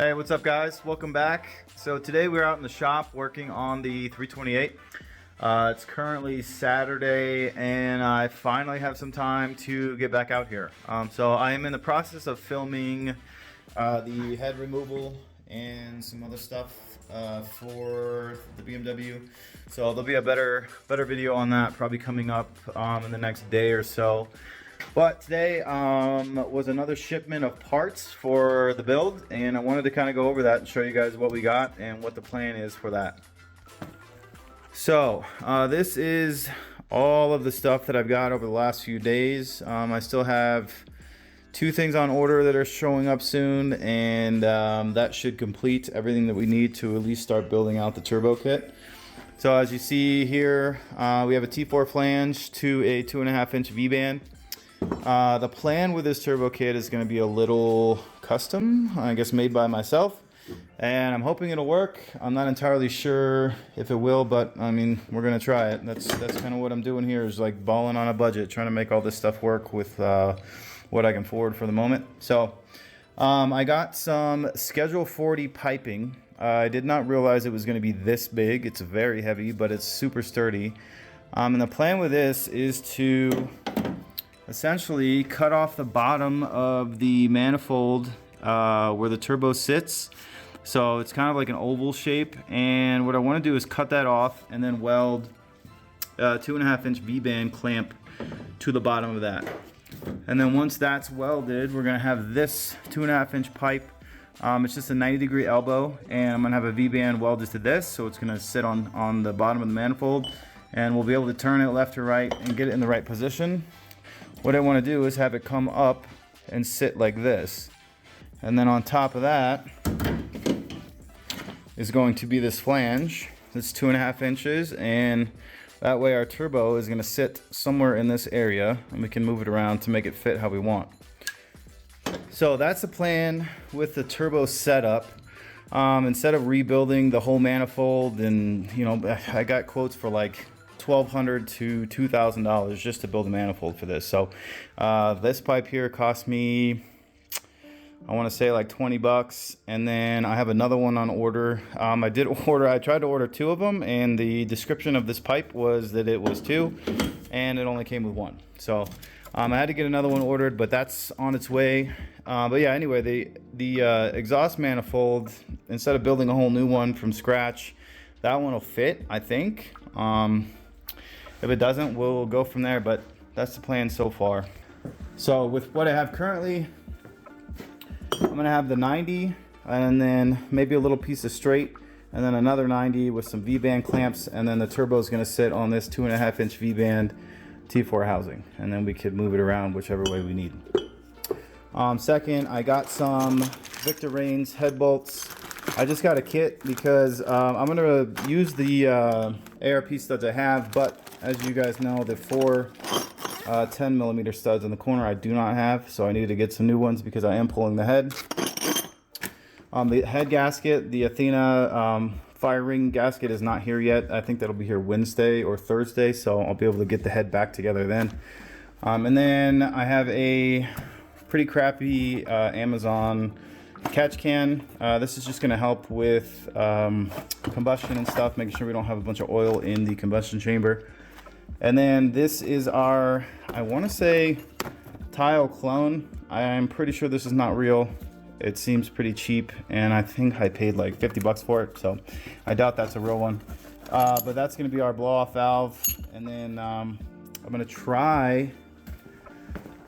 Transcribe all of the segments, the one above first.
Hey, what's up guys? Welcome back. So today we're out in the shop working on the 328. It's currently Saturday and I finally have some time to get back out here. So I am in the process of filming the head removal and some other stuff for the BMW. So there'll be a better video on that probably coming up in the next day or so. But today was another shipment of parts for the build, and I wanted to kind of go over that and show you guys what we got and what the plan is for that. So this is all of the stuff that I've got over the last few days. I still have 2 things on order that are showing up soon, and that should complete everything that we need to at least start building out the turbo kit. So as you see here, we have a T4 flange to a 2.5-inch V-band. The plan with this turbo kit is going to be a little custom, I guess made by myself, and I'm hoping it'll work. I'm not entirely sure if it will, but I mean, we're going to try it. That's kind of what I'm doing here, is like balling on a budget, trying to make all this stuff work with what I can afford for the moment. So I got some Schedule 40 piping. I did not realize it was going to be this big. It's very heavy, but it's super sturdy. And the plan with this is to essentially cut off the bottom of the manifold where the turbo sits. So it's kind of like an oval shape, and what I want to do is cut that off and then weld a 2.5-inch V-band clamp to the bottom of that. And then once that's welded, we're going to have this 2.5-inch pipe. It's just a 90-degree elbow, and I'm going to have a V-band welded to this, so it's going to sit on the bottom of the manifold, and we'll be able to turn it left or right and get it in the right position. What I want to do is have it come up and sit like this. And then on top of that is going to be this flange. It's 2.5 inches, and that way our turbo is going to sit somewhere in this area, and we can move it around to make it fit how we want. So that's the plan with the turbo setup. Instead of rebuilding the whole manifold, and you know, I got quotes for like $1,200 to $2,000 just to build a manifold for this. So this pipe here cost me, I want to say like 20 bucks, and then I have another one on order. I tried to order 2 of them, and the description of this pipe was that it was 2 and it only came with 1. So I had to get another one ordered, but that's on its way. But yeah, anyway, the exhaust manifold, instead of building a whole new one from scratch, that one will fit, I think. If it doesn't, we'll go from there, but that's the plan so far. So with what I have currently, I'm gonna have the 90 and then maybe a little piece of straight, and then another 90 with some V-band clamps, and then the turbo is gonna sit on this 2.5-inch V-band T4 housing, and then we could move it around whichever way we need. Second, I got some Victor Reigns head bolts. I just got a kit because I'm gonna use the ARP studs I have, but as you guys know, the 4 10mm studs in the corner I do not have, so I needed to get some new ones because I am pulling the head. The head gasket, the Athena fire ring gasket, is not here yet. I think that'll be here Wednesday or Thursday, so I'll be able to get the head back together then. And then I have a pretty crappy Amazon catch can. This is just going to help with combustion and stuff, making sure we don't have a bunch of oil in the combustion chamber. And then this is our, I want to say, tile clone. I'm pretty sure this is not real. It seems pretty cheap, and I think I paid like 50 bucks for it, so I doubt that's a real one. But that's going to be our blow-off valve, and then I'm going to try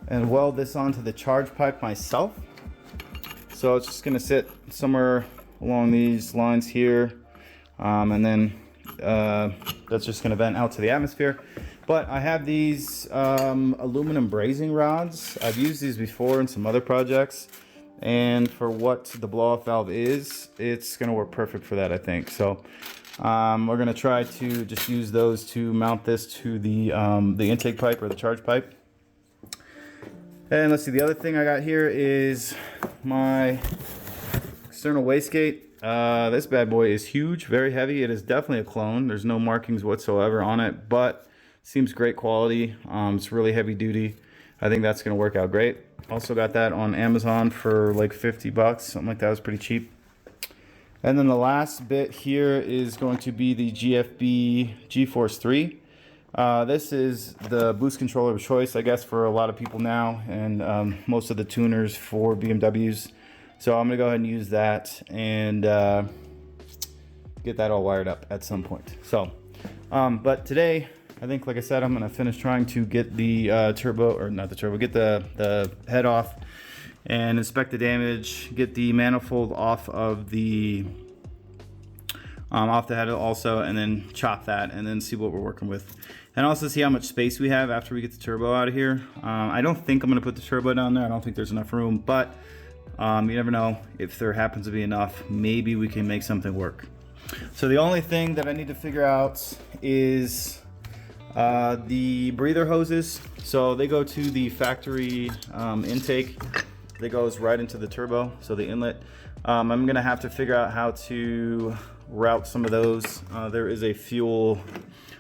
and weld this onto the charge pipe myself. So it's just going to sit somewhere along these lines here, and then that's just going to vent out to the atmosphere. But I have these aluminum brazing rods. I've used these before in some other projects, and for what the blow-off valve is, it's going to work perfect for that, I think. So we're going to try to just use those to mount this to the intake pipe or the charge pipe. And let's see, the other thing I got here is my external wastegate. This bad boy is huge, very heavy. It is definitely a clone. There's no markings whatsoever on it, but seems great quality. It's really heavy duty. I think that's going to work out great. Also got that on Amazon for like 50 bucks, something like that. It was pretty cheap. And then the last bit here is going to be the GFB G-Force 3. This is the boost controller of choice, I guess, for a lot of people now, and most of the tuners for BMWs. So I'm gonna go ahead and use that and get that all wired up at some point. So, but today, I think, like I said, I'm gonna finish trying to get the turbo, or not the turbo, get the head off and inspect the damage, get the manifold off of the head also, and then chop that and then see what we're working with, and also see how much space we have after we get the turbo out of here. I don't think I'm gonna put the turbo down there. I don't think there's enough room, but you never know. If there happens to be enough, maybe we can make something work. So the only thing that I need to figure out is the breather hoses. So they go to the factory intake that goes right into the turbo, so the inlet. I'm gonna have to figure out how to route some of those. There is a fuel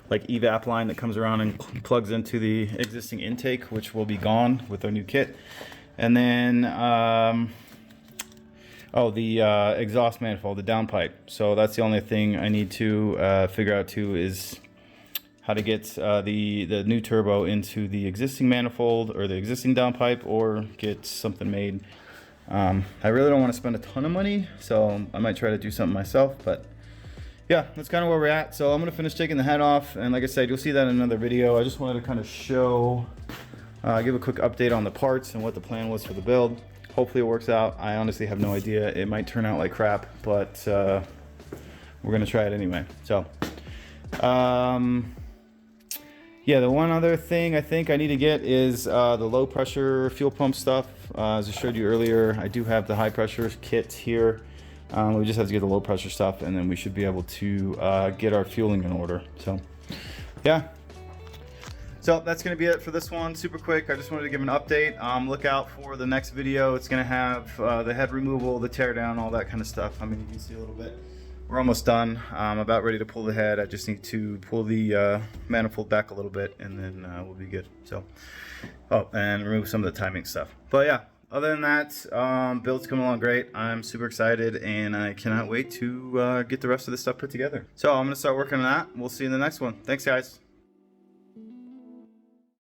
like evap line that comes around and plugs into the existing intake, which will be gone with our new kit. And then the exhaust manifold, the downpipe. So that's the only thing I need to figure out too, is how to get the new turbo into the existing manifold or the existing downpipe, or get something made. I really don't want to spend a ton of money, so I might try to do something myself, but yeah, that's kind of where we're at. So I'm gonna finish taking the head off, and like I said, you'll see that in another video. I just wanted to kind of show, give a quick update on the parts and what the plan was for the build. Hopefully it works out. I honestly have no idea. It might turn out like crap, but we're gonna try it anyway. So yeah, the one other thing I think I need to get is the low pressure fuel pump stuff. As I showed you earlier, I do have the high pressure kit here. We just have to get the low pressure stuff, and then we should be able to get our fueling in order. So yeah, so that's gonna be it for this one. Super quick. I just wanted to give an update. Look out for the next video. It's gonna have the head removal, the tear down, all that kind of stuff. I mean, you can see a little bit. We're almost done. I'm about ready to pull the head. I just need to pull the manifold back a little bit, and then we'll be good. So, and remove some of the timing stuff. But yeah, other than that, build's coming along great. I'm super excited, and I cannot wait to get the rest of this stuff put together. So I'm gonna start working on that. We'll see you in the next one. Thanks, guys.